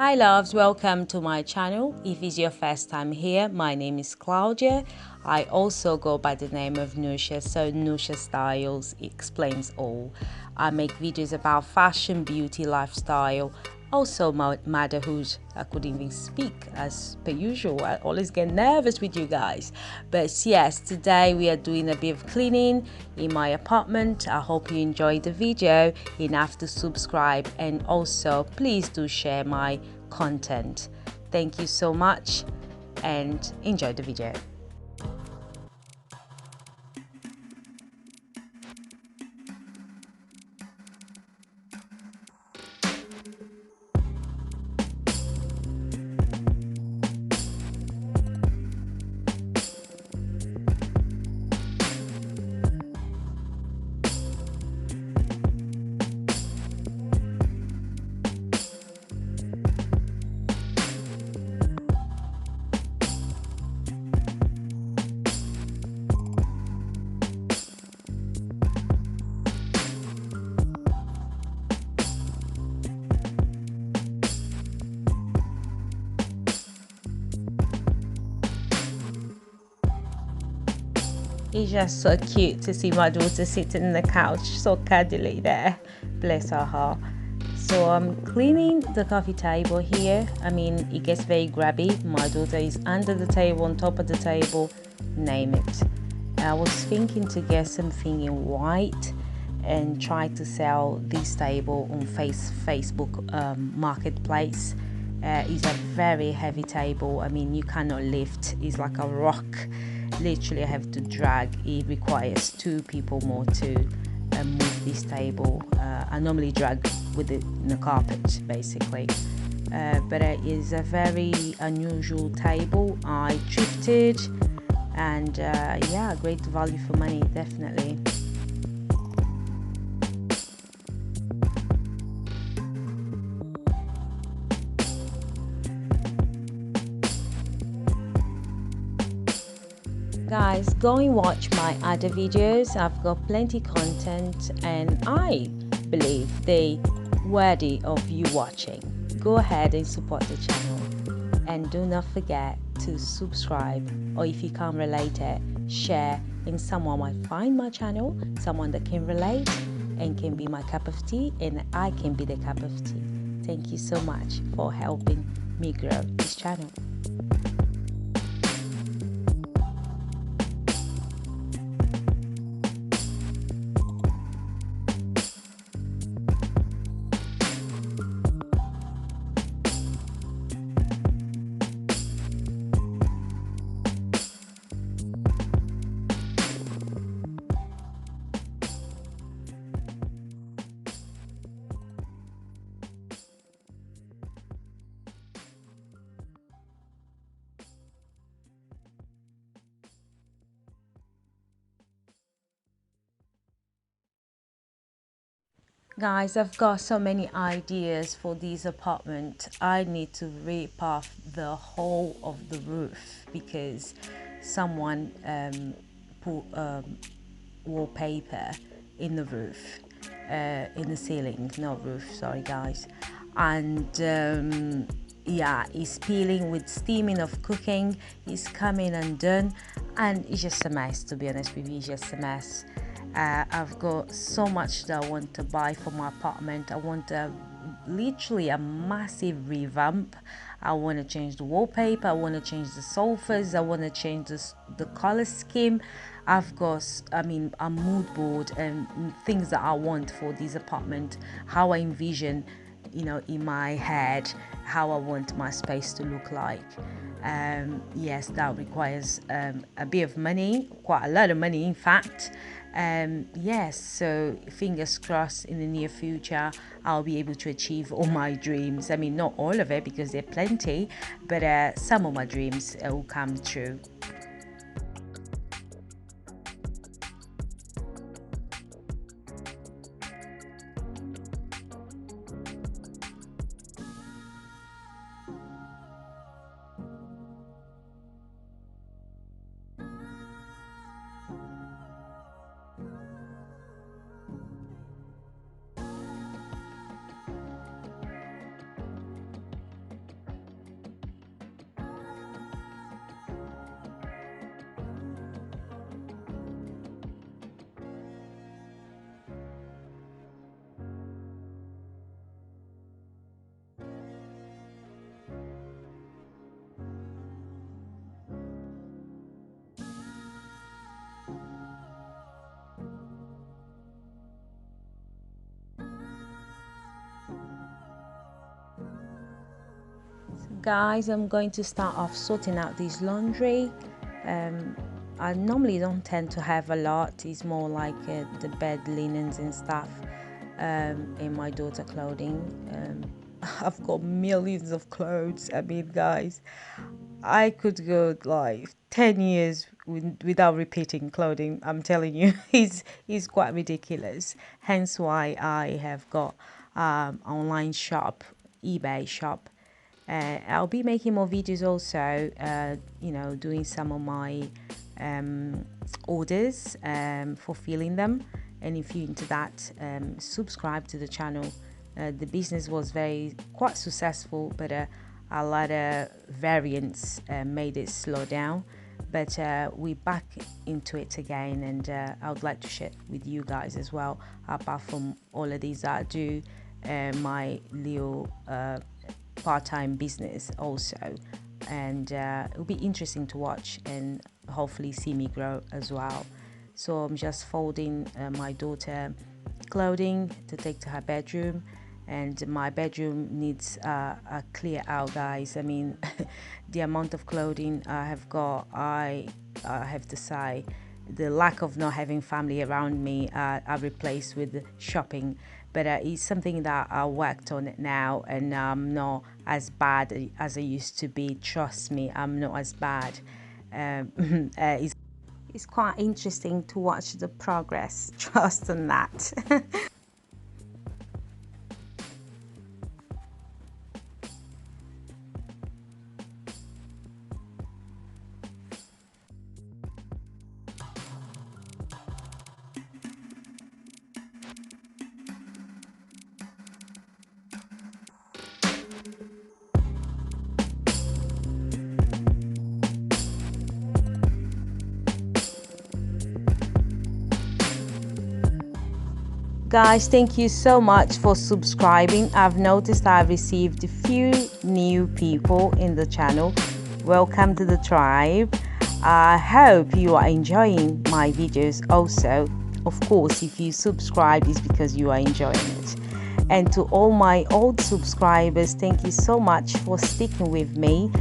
Hi loves, welcome to my channel. If it's your first time here, my name is Claudia. I also go by the name of Nusha, so Nusha Styles explains all. I make videos about fashion, beauty, lifestyle, also motherhood. I couldn't even speak as per usual. I always get nervous with you guys. But yes, today we are doing a bit of cleaning in my apartment. I hope you enjoyed the video enough to subscribe, and also please do share my content. Thank you so much and enjoy the video. It's just so cute to see my daughter sitting on the couch, so cuddly there. Bless her heart. So I'm cleaning the coffee table here. I mean, it gets very grabby. My daughter is under the table, on top of the table, name it. I was thinking to get something in white and try to sell this table on Facebook marketplace. It's a very heavy table. I mean, you cannot lift. It's like a rock. Literally, I have to drag. It requires two people more to move this table. I normally drag with the carpet, basically. But it is a very unusual table. I thrifted, and yeah, great value for money, definitely. Guys, go and watch my other videos. I've got plenty content and I believe they worthy of you watching. Go ahead and support the channel, and do not forget to subscribe, or if you can't relate it, share, and someone might find my channel, someone that can relate and can be my cup of tea, and I can be the cup of tea. Thank you so much for helping me grow this channel. Guys, I've got so many ideas for this apartment. I need to rip off the whole of the roof because someone put wallpaper in the roof, in the ceiling, not roof, sorry guys. And yeah, it's peeling with steaming of cooking. It's coming undone, and it's just a mess, to be honest with you. It's just a mess. I've got so much that I want to buy for my apartment. I want literally a massive revamp. I want to change the wallpaper. I want to change the sofas. I want to change the color scheme. I've got, I mean, a mood board and things that I want for this apartment. How I envision, you know, in my head, how I want my space to look like. Yes, that requires a bit of money, quite a lot of money, in fact. Yes, so fingers crossed in the near future I'll be able to achieve all my dreams. I mean, not all of it because there are plenty, but some of my dreams will come true. guys, I'm going to start off sorting out this laundry. I normally don't tend to have a lot. It's more like the bed linens and stuff, and my daughter clothing. I've got millions of clothes. I mean, guys, I could go like 10 years without repeating clothing. I'm telling you, it's quite ridiculous. Hence why I have got online shop, eBay shop. I'll be making more videos also, doing some of my orders, fulfilling them. And if you're into that, subscribe to the channel. The business was quite successful, but a lot of variants made it slow down. But we're back into it again, and I would like to share with you guys as well. Apart from all of these that I do, my little part-time business also, and it'll be interesting to watch and hopefully see me grow as well. So I'm just folding my daughter clothing to take to her bedroom, and my bedroom needs a clear out, guys. I mean, the amount of clothing I have got, I have to say, the lack of not having family around me, I replaced with shopping. But it's something that I worked on it now, and I'm not as bad as I used to be. Trust me, I'm not as bad. It's quite interesting to watch the progress. Trust on that. Guys, thank you so much for subscribing. I've noticed I've received a few new people in the channel. Welcome to the tribe. I hope you are enjoying my videos also. Of course, if you subscribe, it's because you are enjoying it. And to all my old subscribers, thank you so much for sticking with me.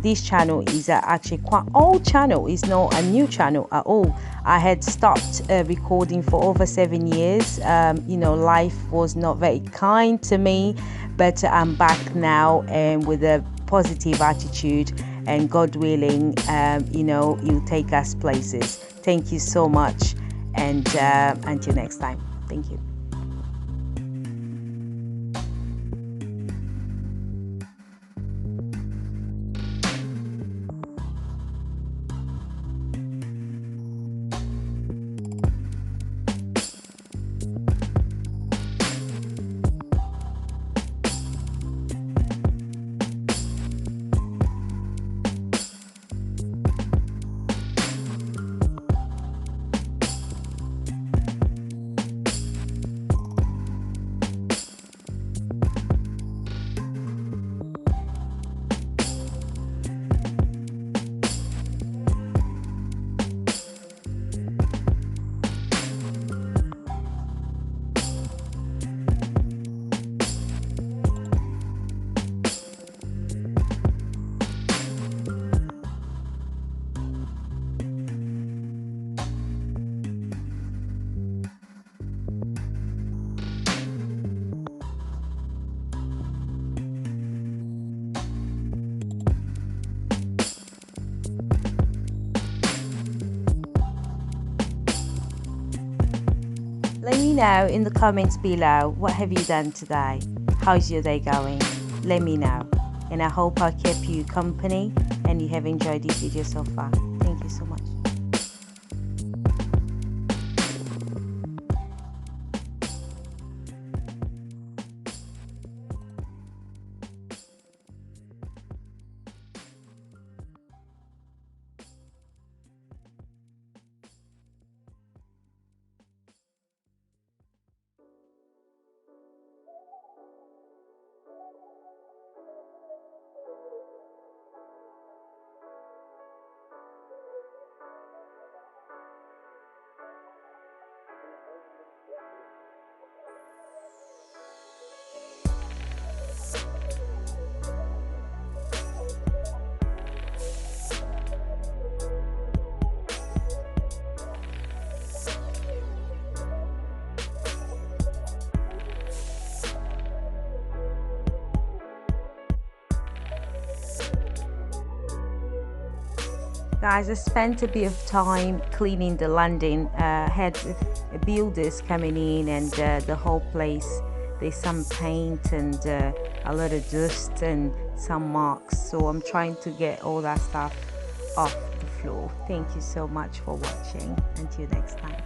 This channel is actually quite old channel. It's not a new channel at all. I had stopped recording for over 7 years. Life was not very kind to me, but I'm back now and with a positive attitude, and God willing, you'll take us places. Thank you so much, and until next time, thank you. Let me know in the comments below, what have you done today? How's your day going? Let me know. And I hope I kept you company and you have enjoyed this video so far. Thank you so much. Guys, I spent a bit of time cleaning the landing. Had builders coming in, and the whole place, there's some paint and a lot of dust and some marks, so I'm trying to get all that stuff off the floor. Thank you so much for watching. Until next time.